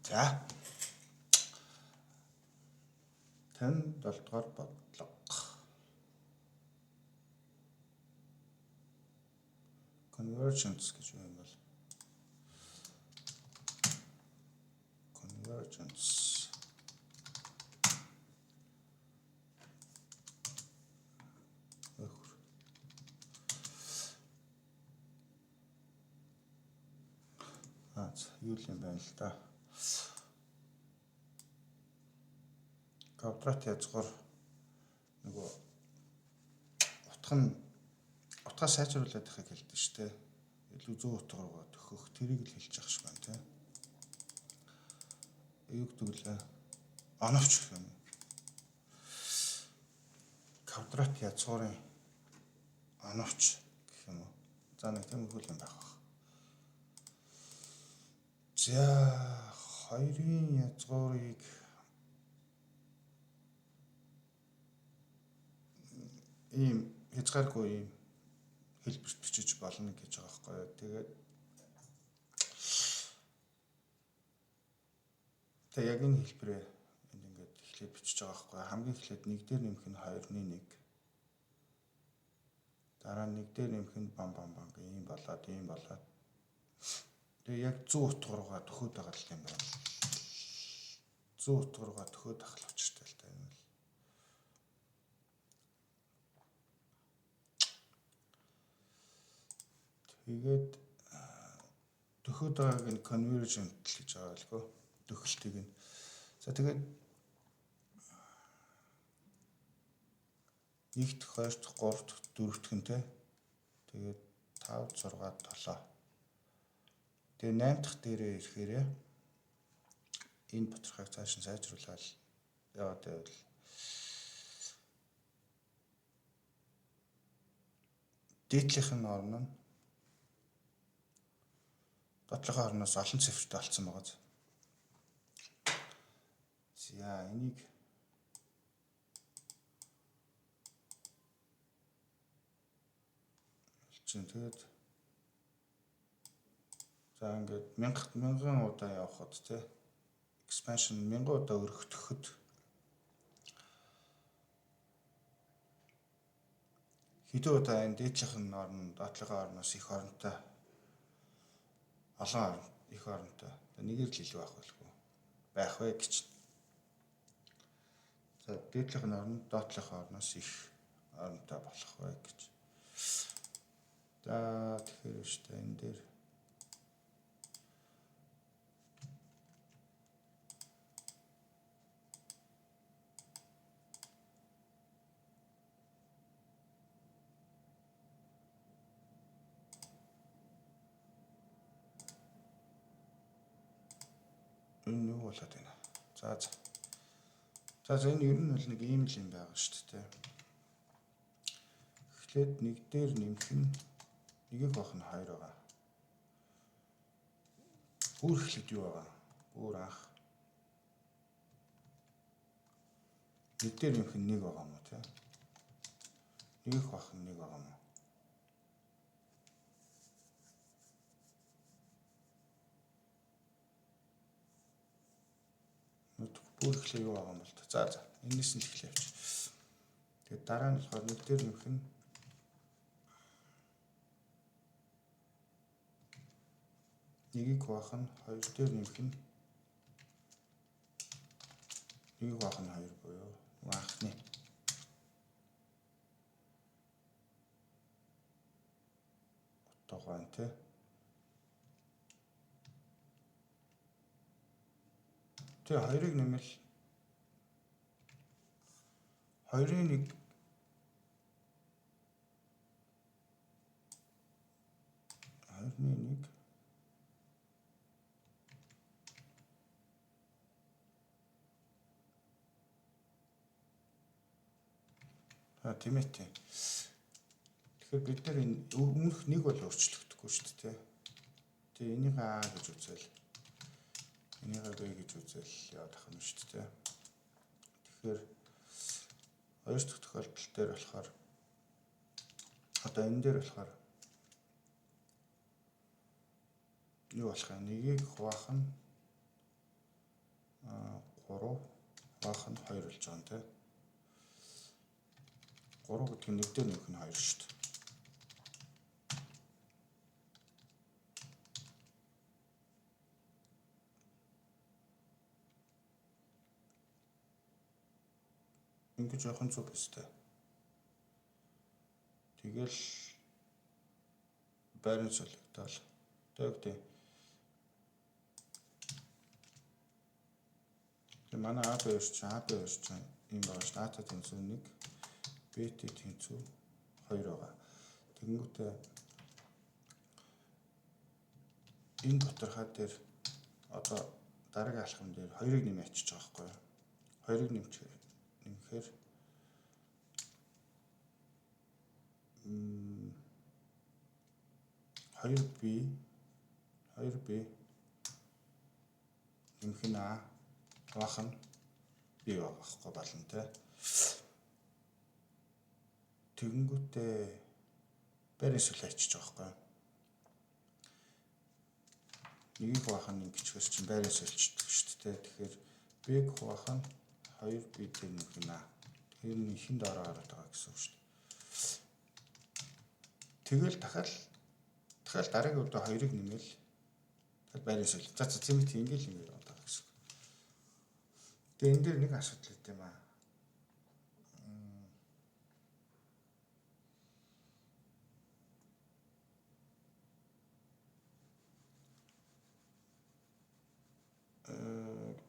За 57 дугаар бодлого. Convergence гэж юм бол convergence юу юм байна л да. Квадрат язгаар нөгөө утгаа сайжруулад байхыг хэлдэг шүү дээ. Илүү зүүн утга руугаа төхөх тэрийг л хэлж явах шиг байна тийм. Юу гэдэг вэ? Оновч гэх юм. Квадрат язгуурын оновч гэх юм уу? За нэг тийм үйл юм байх. За хоёрын язгуурыг ийм хязгааргүй ийм хэлбэрт бичиж болно гэж байгаа байхгүй юу. Тэгээд яг энэ хэлбэрээ ингээд эхлээд бичиж байгаа байхгүй юу. Хамгийн эхлээд 1 дээр нэмэх нь 2-ны 1. Дараа нь 1 дээр нэмэх нь бам ийм болоод. Тэгээ яг зүүн утга руугаа төхөөд байгаа л юм байна. Зүүн утга руугаа төхөөд ахал учиртай л та юм л. Тэгээд төхөөд байгааг нь convergent гэж байгаа л гоо. Төхөлтийг нь. За тэгээд 1 дэх 2 дэх 3 дэх 4 дэх нь те. Тэгээд 5 6 7. Тэгээ 8 дахь дээрээ ирэхээр энэ бодлогыг цааш нь сайжруулаад яваад байвал дээдлийнх нь орно нь доотлогын орноос олон цифртэй болсон байгаа. За энийг тэгээд за ингээд мянган удаа явахад те expansion 1000 удаа өргөтгөхөд хэдэн удаа энэ дээдлийнх нь орно доотлогын орноос их оронтой олон их оронтой нэгээр л илүү байх вэ гэж. За дээдлийнх нь орно доотлогын орноос их оронтой болох вэ гэж. За тэгэхээр шүү дээ энэ дээр энэ юу болоод байна. За энэ ер нь бол нэг ийм л юм байгаа шүү дээ. Эхлээд 1 дээр нэмэх нь 1-ийг авах нь 2 байгаа. Бүр эхлээд юу байгаа? Бүр анх 1 дээр нэмэх нь 1 байгаа юм уу те? 1-ийг авах нь 1 байгаа юм уу? Бүр эхлээ юу байгаа юм бол та. За энэс нь эхлэв явчих. Тэгээд дараа нь болохоор 1 дээр нэмэх нь 1-ийг авах нь 2 дээр нэмэх нь 1-ийг авах нь 2 буюу анхны утга байна те. Тэгээ 2-ыг нэмэл 2-ын 1 тийм ээ. Тэгэхээр бид нар энэ өмнөх нэг бол өөрчлөгдөхгүй шүү дээ. Тэгээ энийг А гэж үзэл. Энийг Б гэж үзэл яваад ах юм шүү дээ. Тэгэхээр хоёр дахь тохиолдол дээр болохоор одоо энэ дээр болохоор юу болох юм? 1-ийг хуваах нь 3 хуваах нь 2 болж байгаа юм тий. 3 гэдэг нь 1 дээр нэмэх нь 2 шүү дээ. Ингэж явах нь зүг өстэй. Тэгэл байрны солигдол. Тэгтээ. Тэгээ манай AB өрч юм байна ш. Дата тэнцүү 1, BT тэнцүү 2 байгаа. Тэгэнгүүтээ энэ доторхой дээр одоо дараагийн алхам дээр 2-ыг нэмээ ачиж байгаа байхгүй юу? 2-ыг нэмэхээр 2B нэмэх нь А хуваах нь B байгаа байхгүй болно те. Тэгэнгүүтээ байрны сүлээ ачиж байгаа байхгүй юу? Нэгийг хуваах нь ингэчгээс чинь байрны сүлчдэг шүү дээ. Тэгэхээр B-г хуваах нь 2B дээр нэмэх нь А. Тэр нь ихэнд ороо ороод байгаа гэсэн үг шүү дээ. Тэгэл дахиад дараагийн удаа 2-ыг нэмэл тэгэл байрны сүл. За тийм ингээл яваад байгаа гэсэн үг. Тэгээ энэ дээр нэг асуудал ит юм аа.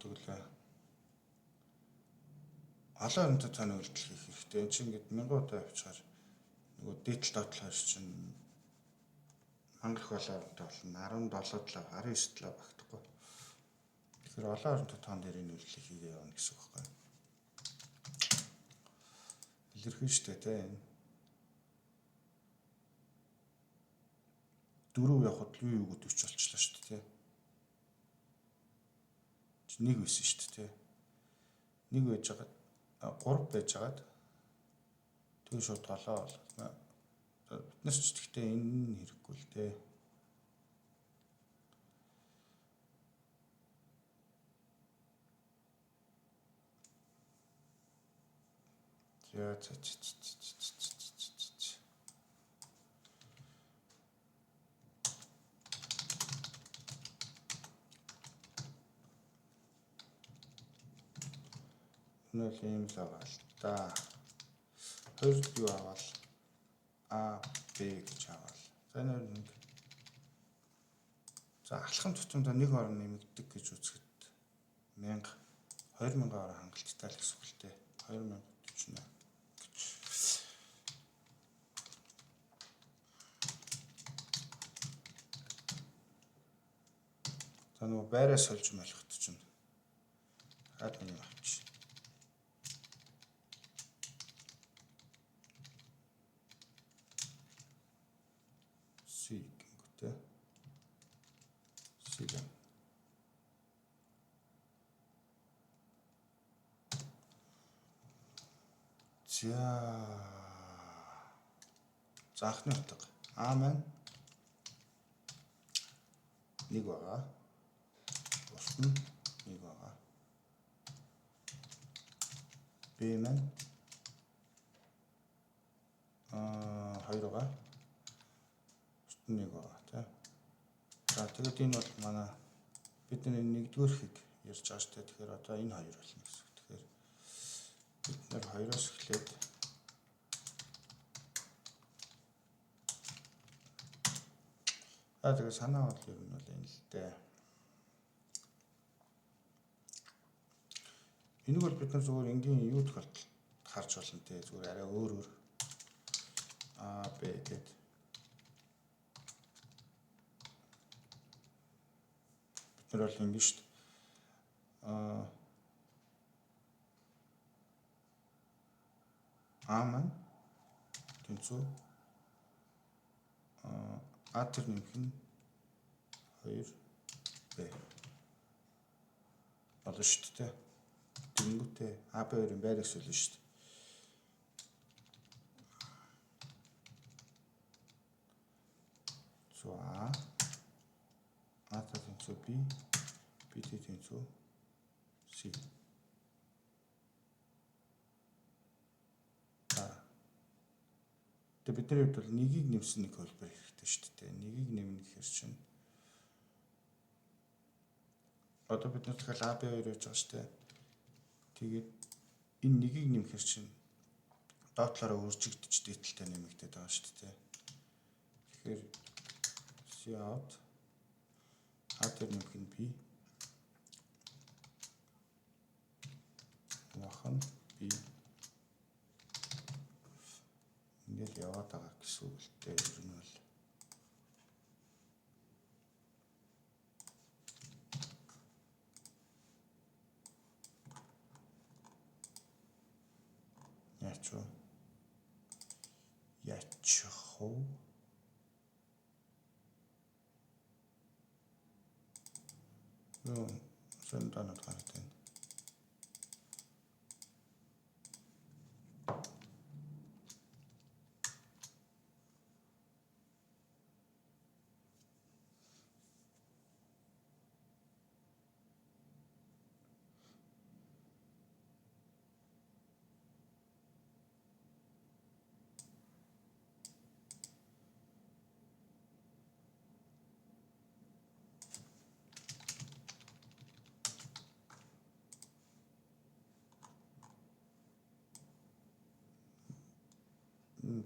Тэгэлээ олон хүнтэй цаана үйлдэл хийх хэрэгтэй. Энд чинь ингээд 1000 удаа явчихаар нөгөө дээдл доотлох хойш чинь хангах болоортой болно. 17 талаа 19 талаа багтахгүй. Тэгэхээр олон орнтой тоон дээр энэ үйлдэл хийгээ явна гэсэн үг байхгүй. Илэрхийлж штэ тэ энэ 4 явахад юу гэдэг ч болчихлоо штэ тэ. 1 байсан штэ тэ. 1 байж байгаа 3 байж байгаад тэгээ шууд толоо болоо. Биднес ч гэхдээ энэ нь хэрэггүй л дээ. За нөл юм л байгаа л та. Хоёрд юу аваад А, Б гэж аваад. За нэг. За алхам тутамдаа нэг орн нэмэгдэг гэж үзэхэд 1000 2000 орон хангалттай л гэсэн үг л дээ. 2048 гэж. За нөгөө байраа сольж малхад чинь хаад нэг авчих. Гингүүтэй. Сигэн. За анхны утга А маань 1 байгаа. Урт нь 1 байгаа. Б маань 2 байгаа. Урт нь 1 байгаа тий. За тэгээд энэ бол манай бидний нэгдүгээр хийг ярьж байгаа шүү дээ. Тэгэхээр одоо энэ 2 болно гэсэн. Тэгэхээр бид нэр 2-оос эхлээд тэгээд санаа бол ер нь бол энэ л дээ. Энийг бол бид нар зүгээр энгийн юу тохиолдолд харж болно те. Зүгээр арай өөр А Б гэдэг. Бид нар бол ингэ шүү дээ. А маань тэнцүү А тэр нэмэх нь 2 Б болно шүү дээ. Тэнгүүтээ А Б-ийн байрыг солино шүү дээ. So А тэнцүү Б, Б тэнцүү C. Тэгээ бидний хувьд бол нэгийг нэмсэн нэг хөлбөр хэрэгтэй шүү дээ. Нэгийг нэмнэ гэхээр чинь одоо бид нар тэгэхээр AB2 гэж байгаа шүү дээ. Тэгээд энэ нэгийг нэмэхээр чинь доотлороо үржигдэж дээдэлтэй нэмэгдээд байгаа шүү дээ. Тэгэхээр C out A дээр нэмэх нь B махан B ингээд яваад байгаа гэсэн үг л дээ. Ер нь бол яачих вэ? Юу сонданод гараад байна.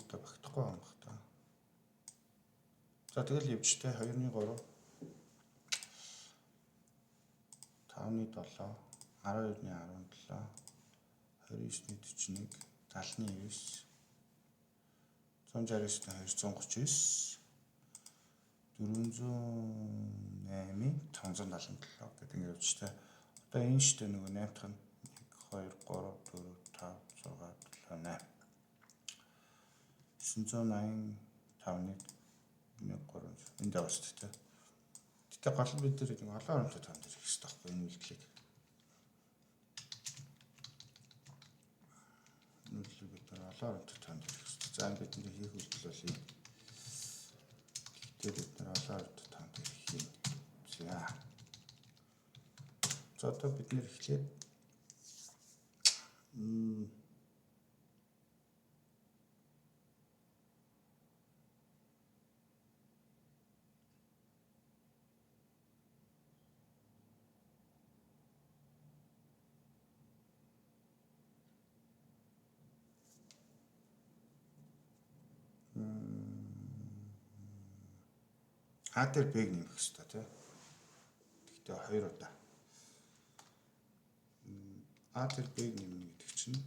Та багтахгүй юм бах та. За тэгэл явжтэй 2-ны 3 5-ны 7 12-ны 17 29-ны 41 70-ны 9 169-ны 239 408-ын 577 гэдэг ингэ явжтэй. Одоо энэ штэ нөгөө 8 дахь нь 1 2 3 4 5 6 7 8 985-ыг 1-3 энэ давс тэ. Гэтэ гол нь бид нар олон оронтой танд ирэх хэрэгтэй байхгүй энэ үйлдэлийг. Үйлдэл бид нар олон оронтой танд ирэх хэрэгтэй. За бид нар хийх үйлдэл бол юм. Гэтэ бид нар олон оронтой танд ирэх юм. За одоо бид нар эхлээд А дээр Б-г нэмэх хэрэгтэй тий. Гэхдээ 2 удаа. А дээр Б-г нэмнэ гэдэг чинь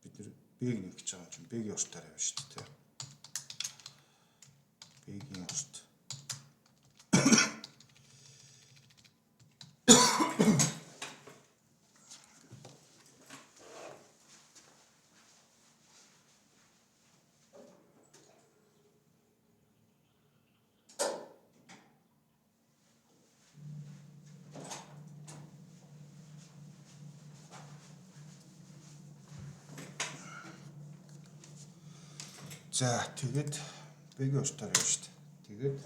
бид нэр Б-г нэмэх гэж байгаа юм чинь Б-гийн уртаар явна шүү дээ тий. Б-гийн урт. За тэгээд Б-гийн уртаар явна шүү дээ. Тэгээд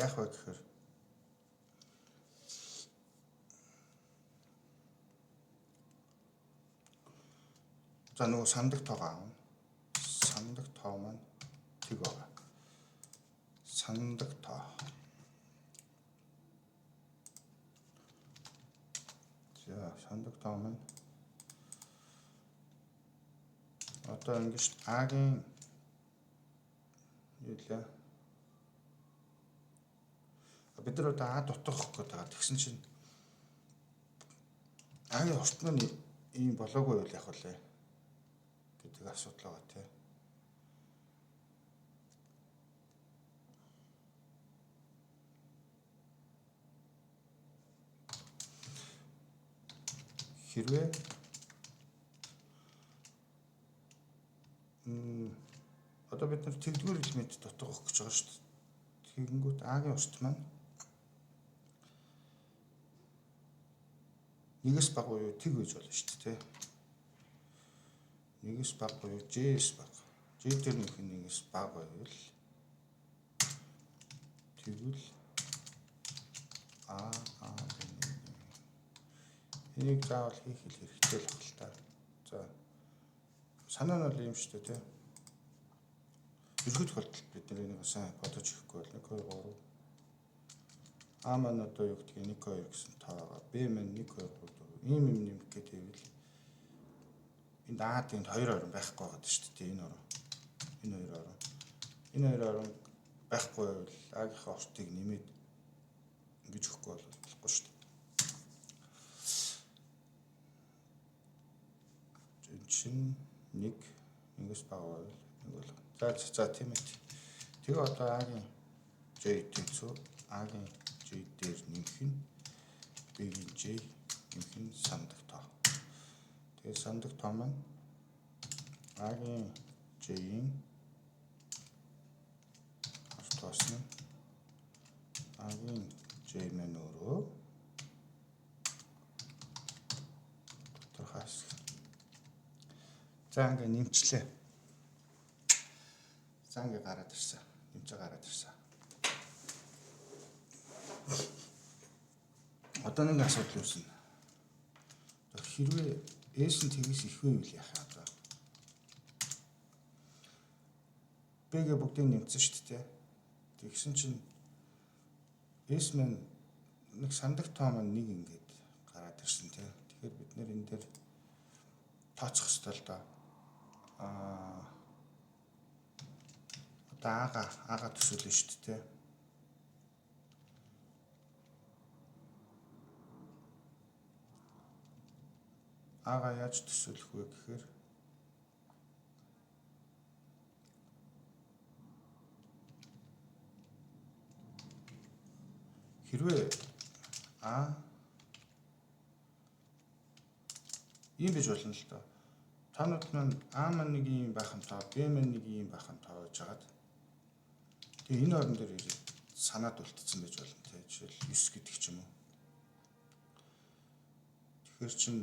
яах вэ гэхээр за нөгөө сандаг тоогоо аавна. Сандаг тоо маань тэг байгаа. Сандаг тоо. За сандаг тоо маань одоо ингэж А-гийн юу лээ. Бид нар одоо А дутгах гээд байгаа. Тэгсэн чинь А-гийн урт маань ийм болоогүй юу яах вэ гэдэг асуудал байгаа тий. Хэрвээ одоо бид нар тэгдүгээр элемент дутгах гэж байгаа шүү дээ. Тэгэнгүүт А-гийн урт маань нэгээс бага буюу тэг гэж болно шүү дээ тий. Нэгээс бага буюу J-с бага. J дээр нэмэх нь ингээс бага байвал тэгвэл энийг заавал хийх хэрэгтэй л байна л та. За санаа нь бол юм шүү дээ, тийм. Ерхий тохиолдолд бид энийг сайн бодож ихгүй бол 1 2 3 А маань одоо юу гэдэг 1 2 гэсэн тоогоо Б маань 1 2 3 4 ийм юм нэмэх гэдэг байвал энд А-д энд 2 орон байхгүй байгаа шүү дээ, энэ орон. Энэ 2 орон байхгүй байвал А-гийнхаа ортыг нэмээд ингэж өгөхгүй болохгүй шүү дээ. Чинь 1 ингээс бага байвал 1 болох. За тийм ээ. Тэгээ одоо А-гийн J тэнцүү А-гийн J дээр нэмэх нь B-гийн J нэмэх нь сандаг тоо. Тэгээ сандаг тоо маань А-гийн J-ийн автоос нь А-гийн J маань өөрөө тодорхой хэсэг. За ингээ нэмчлээ. За ингээ гараад ирсэн. Нэмчээ гараад ирсэн. Одоо нэг асуудал үүснэ. Хэрвээ S нь тэгээс их байвал яах вэ одоо? B-гээ бүгдийг нэмсэн шүү дээ. Тэгсэн чинь S маань нэг сандаг тоо маань 1 ингээд гараад ирсэн тийм. Тэгэхээр бид нэр энэ дээр тооцох хэрэгтэй л доо. Одоо ага төсөөлнө шүү дээ. Ага яаж төсөөлөх вэ гэхээр хэрвээ ийм байж болно л доо. Танууд маань А маань нэг юм байхын тоо, Б маань нэг юм байхын тоо гэж хагаад. Тэгээ энэ орон дээр ирээд санаад үлдсэн байж болно те. Жишээл 9 гэдэг ч юм уу. Тэгэхээр чин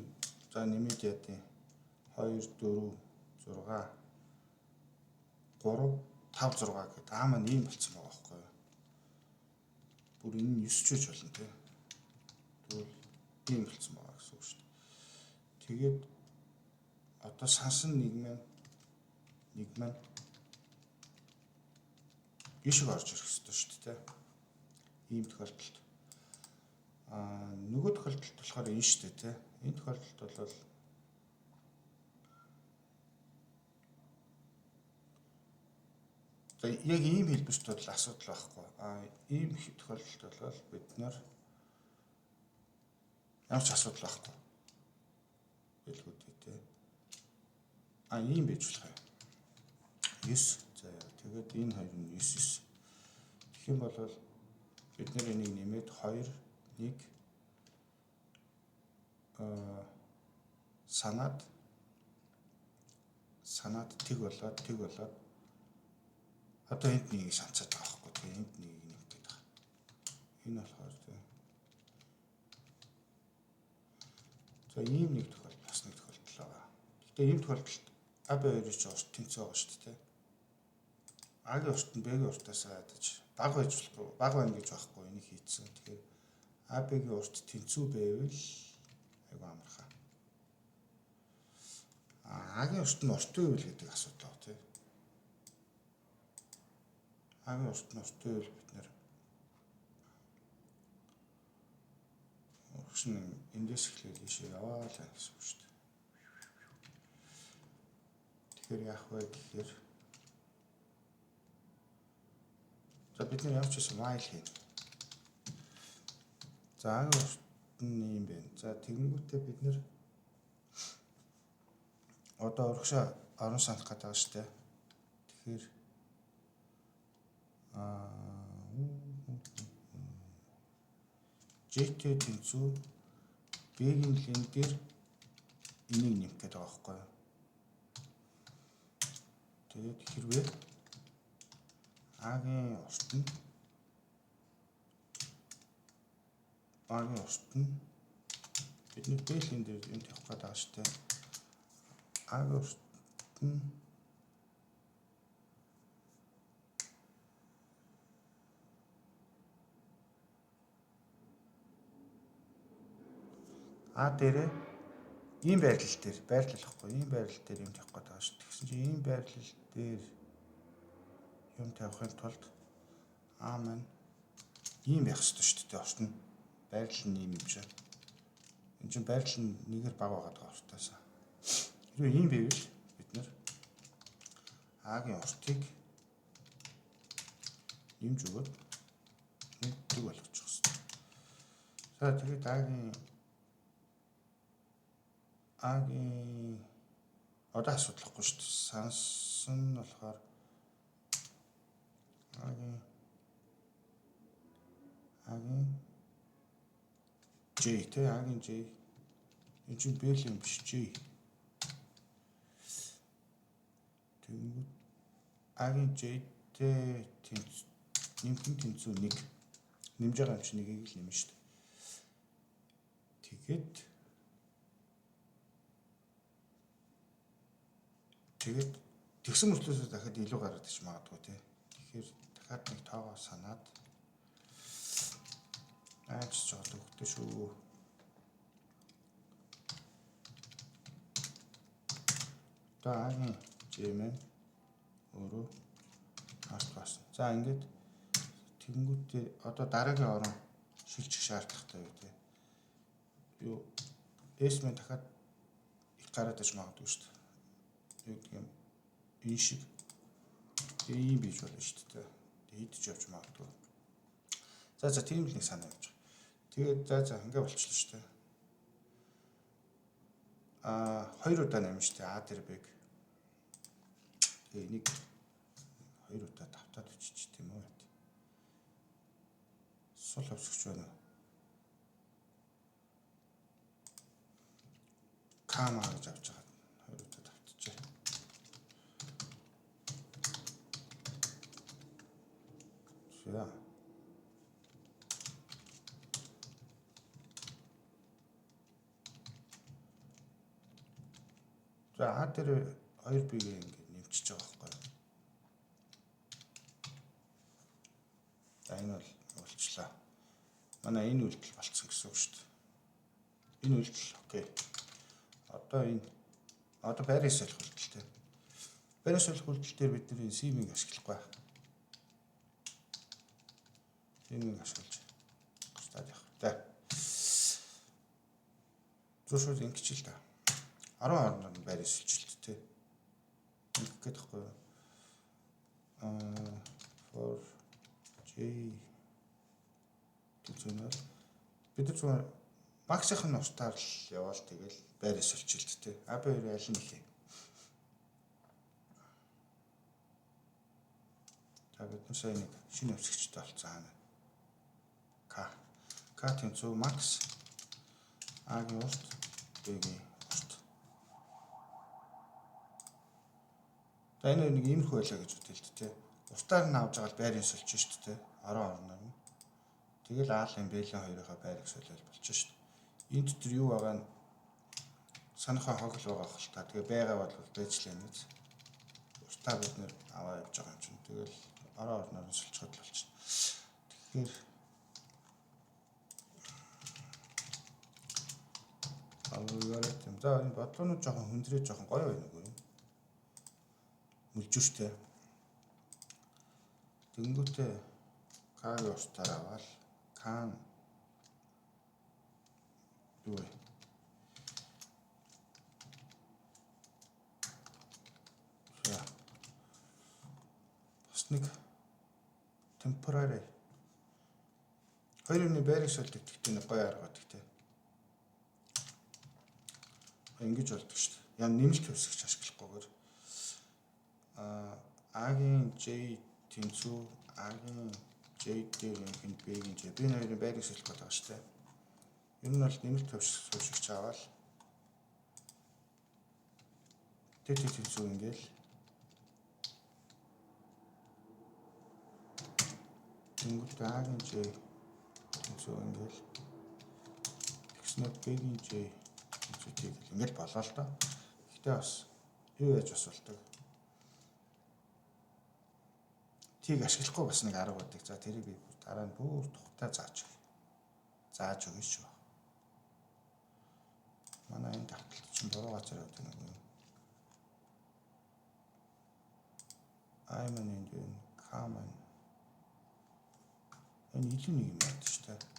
за нэмээд яа тий 2 4 6 3 5 6 гэдэг А маань ийм болцсон байгаа байхгүй юу. Бүр энэ нь 9 ч үж болно те. Тэгвэл ийм болцсон байгаа гэсэн үг шүү дээ. Тэгээд одоо сансан нэг маань ишг орж ирэх хэрэгтэй шүү дээ. Ийм тохиолдолд. Нөгөө тохиолдолд болохоор энэ шүү дээ, тэ. Энэ тохиолдолд бол за яг ийм хэлбэрт бол асуудал байхгүй. Ийм тохиолдолд бол бид нар ямар ч асуудал байхгүй. Билгүүдээ тэ. Ийм байж болох юм. 9. За тэгээд энэ хоёр нь 9. Тэгэх юм бол бид нэр энийг нэмээд 2 1 санаад тэг болоод одоо энд нэг санацаад байгаа байхгүй тийм энд нэг нэмэгдээд байгаа. Энэ болохоор тийм. За ийм нэг тохиолдол бас нэг тохиолдол байгаа. Гэтэ ийм тохиолдолд А2-ыг ч урт тэнцүү байгаа шүү дээ. А-гийн урт нь Б-гийн уртаас гадаж бага байж болохгүй, бага байна гэж байхгүй энийг хийцэн. Тэгэхээр А-Б-гийн урт тэнцүү байвал айгу амархан. А-гийн урт нь урт байвал гэдэг асуудал байна тийм. А-гийн урт нь урт байвал бид нэр урагшин эндээс эхлээд ийшээ яваа л гэсэн үг шүү дээ. Тэгэхээр яах вэ гэхээр за бид нар явж ирсэн while хийнэ. За А-гийн урт нь юм байна. За тэгэнгүүтээ бид нэр одоо урагшаа орон санах гэдэг байгаа шүү дээ. Тэгэхээр J-тэй тэнцүү B-гийн лин дээр энийг нэмэх гэдэг байгаа байхгүй юу. Тэгээд хэрвээ А-гийн урт нь А-гийн урт нь бидний B-ийн дээр энэ тавих гэдэг байгаа шүү дээ. А-гийн урт нь А дээрээ ийм байрлал дээр байрлалахгүй ийм байрлал дээр юм тавих гэдэг шүү. Тэгсэн чинь ийм байрлал дээр юм тавихын тулд А маань ийм байх ёстой шүү дээ. Орчно байрлал нь ийм юм шиг. Энд чинь байрлал нь нэгээр баг байгаа даа уртаасаа. Хэрвээ ийм байвал бид нэр А-гийн уртыг нэмж өгөөд нэг болгочих ёстой. За тэгээд А-гийн одоо асуудалхгүй шүү дээ. Сансан нь болохоор А-гийн J тэ А-гийн J энэ чинь Б юм биш J. Тэгвэл А-гийн J-тэй нэмхэн тэнцүү 1 нэмж байгаа юм чи нэгийг л нэмнэ шүү дээ. Тэгээд тэгсэн мөртлөөс дахиад илүү гараад ич магадгүй тий. Тэгэхээр дахиад нэг тоогоо санаад аач жоод өгдөө шүү. Одоо А-гийн J маань өөрөө хааст баасан. За ингээд тэгэнгүүтээ одоо дараагийн орон шилжих шаардлагатай юу тий. Юу S маань дахиад их гараад ич магадгүй шүү дээ. Юу гэх юм энэ шиг ийм бийж болно шүү дээ. Хийдэж явж магадгүй. За тийм л нэг санаа явж байгаа. Тэгээд за ингээ болчихлоо шүү дээ. Хоёр удаа нэмэн шүү дээ. А дээр Б-г. Тэгээ энийг хоёр удаа давтаад өччих тийм үү? Сул хавсагч байна уу? Кама гэж авч байгаа. Хоёр удаа давтчихъя. За. За А дээр 2B-г ингээд нэмчихэж байгаа байхгүй юу? За энэ бол болчлаа. Манай энэ үйлдэл болцсон гэсэн үг шүү дээ. Энэ үйлдэл окей. Одоо байрын солих үйлдэлтэй. Байрын солих үйлдэл дээр бид нэр симийг ашиглахгүй байх. Симийг ашиглаж густаад явах. За. Зөвшөөрөл ингэж л та. 10 орноор байрын солилт тий. Ингэх гээд байхгүй юу? For J тэгвэл бид нар зүгээр максийн устаар л яваал тэгэл байрын солилт тий. AB2 аль нь их юм? За бид нар сая нэг шинэ өсгчтэй болцсон хаана. К тэнцүү макс А-гийн урт Б-гийн урт. За энэ нэг иймэрхүү байлаа гэж үтэй л дээ. Уртаар нь авж байгаа байрын солиж шүү дээ. Орноор нь. Тэгэл А-ын Б-ийн хоёрынхаа байрыг солиол болчих шүү дээ. Энд дотор юу байгаа нь санахаа хогл байгаа хэл та. Тэгээ байгаа бол байжлаа нэг. Уртаа бид нэр аваа явж байгаа юм чинь. Тэгэл орноор нь солилцоход л болчих. Тэгэхээр алгоритм. За энэ бодлогонууд жоохон хүндрээ жоохон гоё байна уу юм. Мүлжүүштэй. Тэнгүүтээ К-гийн устаар аваад К-н юу вэ? За. Бас нэг temporary. Хоёрын байрыг солих гэхдээ нэг гоё арга байдаг те. Ингэж болдог шүү дээ. Яа нэмэлт төвсгч ашиглахгүйгээр А-гийн J тэнцүү А-гийн J дээр энэ B-гийн J B хоёрын байрыг солих гэдэг шүү дээ. Ер нь бол нэмэлт төвсгч аваад тэнцүү ингээл тэнгуут А-гийн J тэнцүү ингээл тэгснээр B-гийн J тийг ингээл болоо л доо. Гэтэ бас юу яаж бас болдог. Тийг ашиглахгүй бас нэг арга байдаг. За тэрийг би дараа нь бүр тухтай зааж өгье шүү. Манай энэ давталт чинь буруу газар яваад байна уу? I маань энд байна. K маань. Энэ илүү нэг юм байна шүү дээ.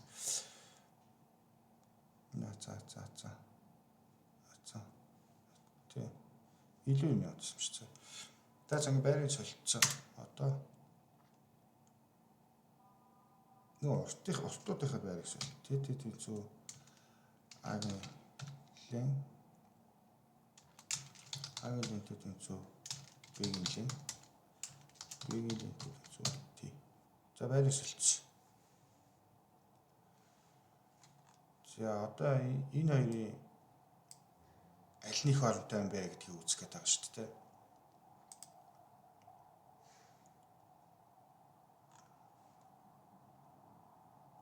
За. Тэ. Илүү юм явуулсан шүү дээ. За ингэ байрыг солилцсон. Одоо уртуудынхаа байрыг солилцсон. Тэ зүү. Агийн линтүүд зүү. Бэгийн линтүүд зүү. Тэ. За байрыг солилцсон. За одоо энэ хоёрын аль нэг хоорондоо юм бэ гэдгийг үзэх гээд байгаа шүү дээ.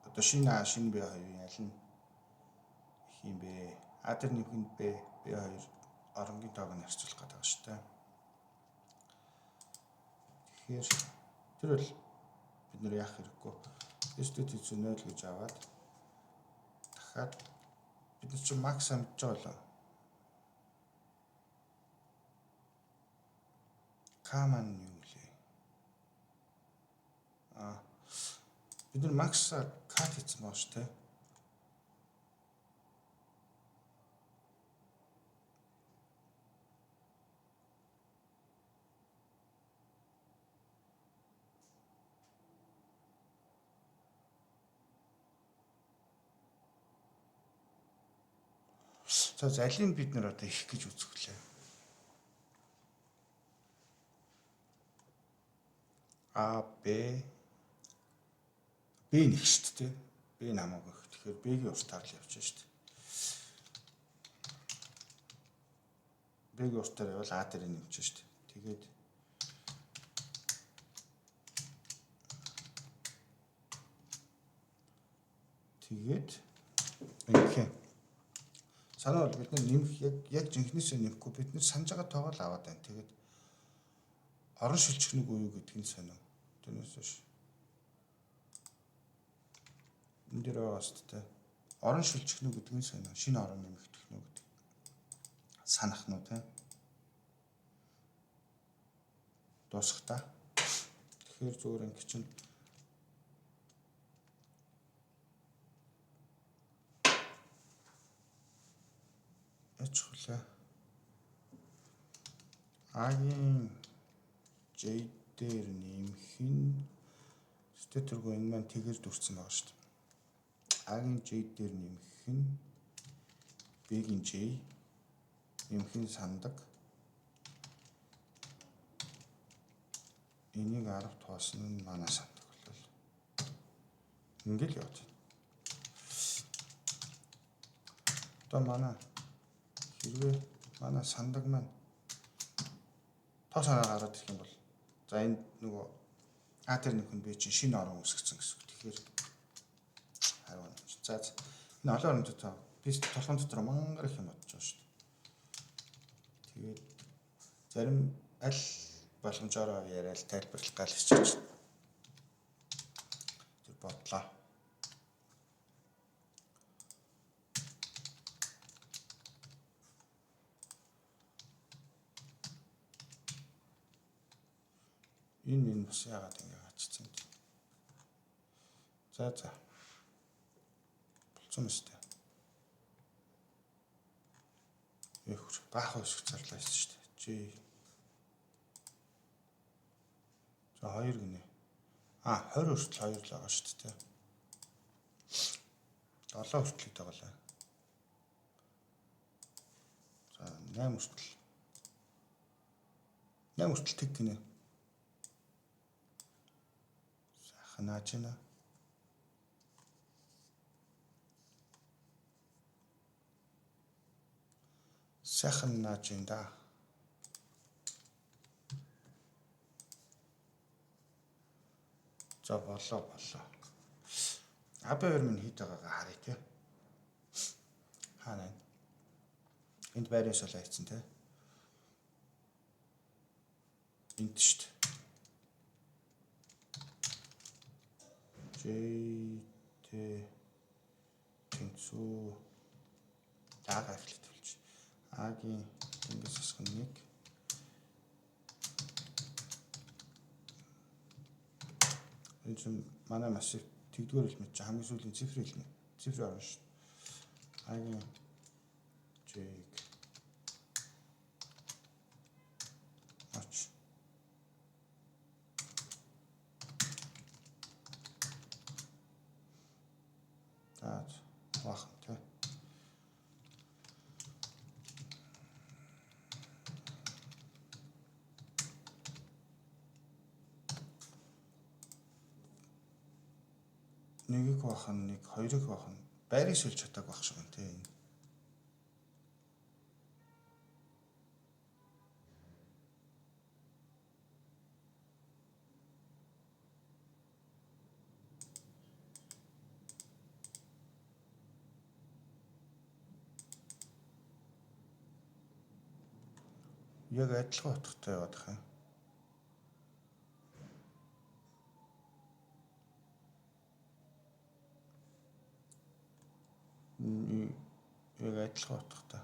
Одоо шинэ B2 аль нь их юм бэ? А дээр нэмэхэд B2 оронгийн тоог нь харьцуулах гээд байгаа шүү дээ. Тэгэхээр тэр бол бид нэр яах хэрэггүй. STT 0 гэж аваад дахиад бид нар чинь макс амжиж байгаа лөө. К маань юу вэ? Бид нар макс кат хийсэн байна шүү дээ. За залийг бид нар одоо их гэж үзэх гэлээ. B нэг шүү дээ. B намайг гэх. Тэгэхээр B-ийн уртаар л явчих шүү дээ. B-ийн уртаар явал A дээр нэмчих шүү дээ. Тэгээд ингэх. Санаа бол бид нар нэмэх яг жинхнээсээ нэмэхгүй бид нар санаж байгаа тоогоо л аваад байна. Тэгээд орон шилжих үү гэдгийг сонио. Тэрнээс биш. Энд дээр байгаа шүү дээ. Орон шилжих үү гэдгийг сонио. Шинэ орон нэмэгдэх үү гэдэг. Санах нь үү те. Дуусах та. Тэгэхээр зүгээр ингэ чинь ачхлаа. Агийн J дээр нэмэх нь статургүй энэ маань тэгэр дүрцэн байгаа шүү дээ. Агийн J дээр нэмэх нь B-ийн J нэмэх нь сандаг. Энийг 10 тоосон нь манай сандаг болол. Ингээл яваад байна. Одоо манай хэрвээ манай сандаг маань тоо санаа гараад ирэх юм бол за энэ нөгөө А дээр нөхөн би чинь шинэ орон үүсгэсэн гэсэн үг. Тэгэхээр харин за энэ олон орнууд тоо би толгойн дотор мангар их юм бодож байгаа шүү дээ. Тэгээд зарим аль боломжоор яриад тайлбарлах гал хичээж тэр бодлоо. Энэ бас яагаад ингэ гаццсан бэ? За. Болцсон мэт. Баах өсөх зарлаа шүү дээ. G. За 2 гинэ. 20 хүртэл 2 л байгаа шүү дээ. 7 хүртэл хэд байгаа лээ. За 8 хүртэл. 8 хүртэл тэг гинэ. Наачна. Сайхан наачинда. За болоо. AB2 минь хийд байгаагаа харъя те. Хаана. Энд байрын солио хийцэн те. Энд шүү дээ. J T тэнцүү даага эхлэв. агийн тэнгис засах нь 1. Энэ чинь манай массив тэгдүгээр элемент чинь хамгийн сүүлийн цифр элемент. Цифр орно шүү. Агийн J-г оч. За бахан тий. Нэгийг бахан, 1, 2-ыг бахан. Байрыг сольж чадаагүй байх шиг байна тий. Яг адилхан утгатай яваад байгаа юм. Яг адилхан утгатай.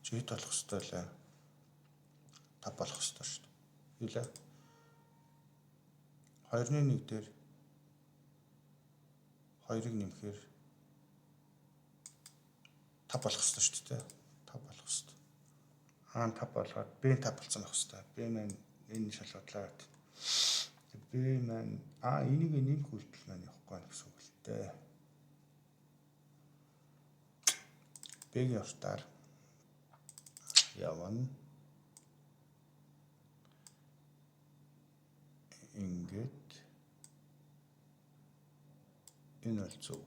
Жид болох ёстой лээ. 5 болох ёстой шүү дээ. Юу лээ? 2-1 дээр 2-ыг нэмэхээр 5 болох ёстой шүү дээ. 5 болох ёстой. А 5 болгоод B 5 болсон байх ёстой. B маань энэ шалгуудлаа. B маань энийг нэмэх үйлдэл маань явахгүй байх гэсэн үг л дээ. B-ийн уртаар явна. Ингээд энэ бол зөв.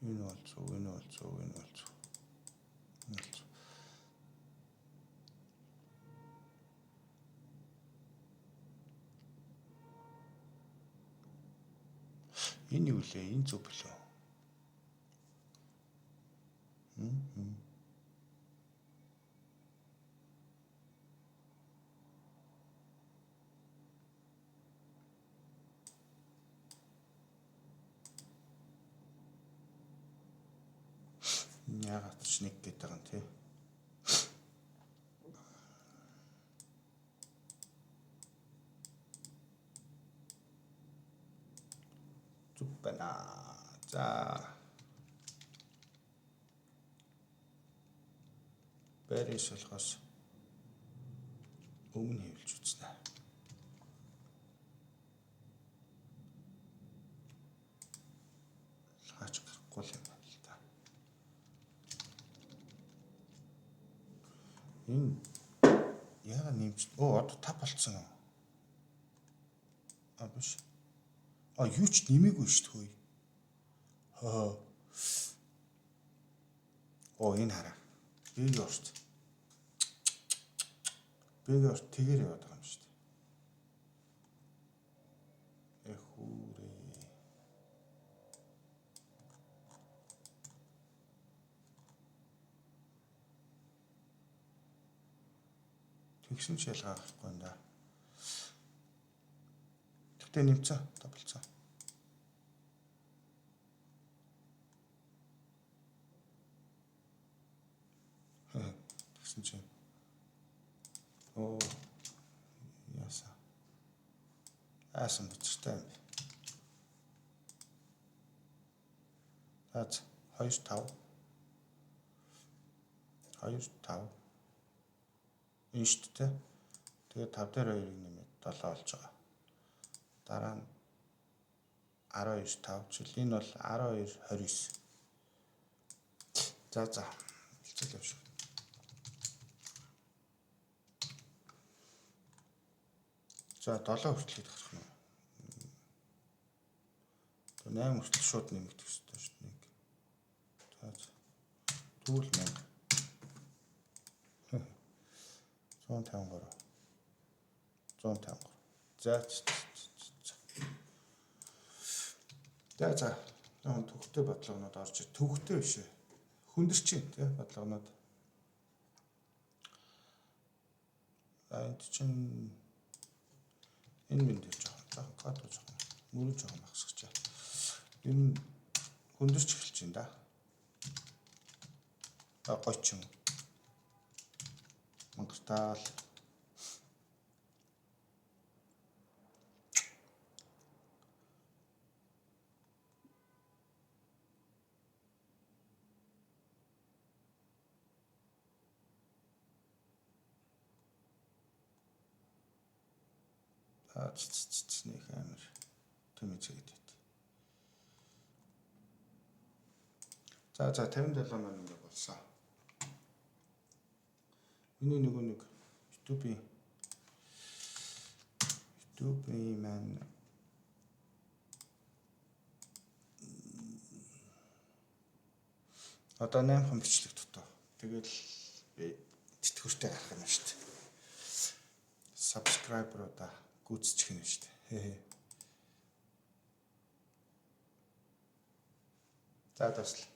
Энэ бол зөв. Энэ юу лээ? Энэ зөв болов. Яагаад ч нэг гэдэг юм тий. Зүг байна. За. Байрыг солихоос өмнө хэвлж үзнэ. Хаач гарахгүй юм байна л да. Энэ яагаад нэмж одоо 5 болцсон юм. Биш. Юу ч нэмээгүй шүү дээ. Энэ хараа. Бэг орт. Бэг орт тэгээр яваад байгаа юм шүү дээ. Эхүүрээ. Тэгсэн ч ялгаа авахгүй юм да. Тэгтээ нэмцээ, тавлцаа. Тэгсэн чинь яасан. Аасан бичтэй юм. Аз 2 5 энэ шүү дээ. Тэгээд 5 дээр 2-ыг нэмээд 7 болж байгаа. Дараа нь 12 5 жил. Энэ бол 12 29. За хэлцэл явш. За 7 хүртэл гарах нь. 8 хүртэл шууд нэмэгдэх ёстой шүү дээ. За түүл 1000. 153. 153. За. Төвхтэй бодлогонууд орж төвхтэй биш ээ. Хүндэрчин тий бодлогонууд. Энд чинь Энэ минь дээр жоохон кадр жоохон мөрөө жоохон багсгачаа. Ер нь хөндөрч эхэлж байна да. Гойч юм. Мангартаал. Нэг амар тэмцээд байт. За 57 маань ингэ болсон. Миний нэг YouTube-ийн маань одоо 8хан бичлэг дутаа. Тэгэл би тэтгэвртэй гарах юм шүү дээ. Subscriber-удаа гүйцэтгэх нь шүү дээ. За таслаа.